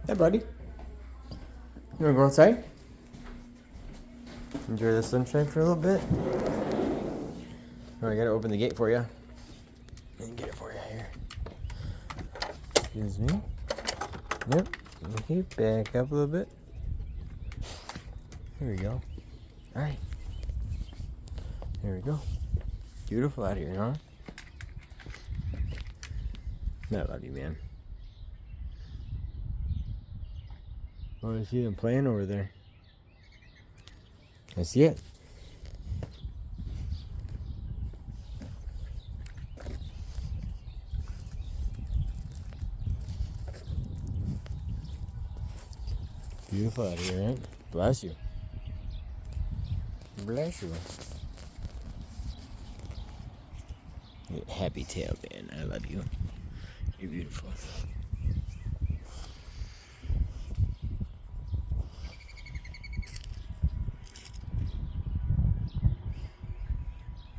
Hey, buddy. You wanna go outside? Enjoy the sunshine for a little bit? Oh, I gotta open the gate for you. Let me get it for you here. Excuse me. Yep. Okay, back up a little bit. Here we go. Alright. Here we go. Beautiful out here, huh? I love you, man. Oh, I see them playing over there. I see it. Beautiful out here, right? Bless you. Bless you. Happy tail, man. I love you. You're beautiful.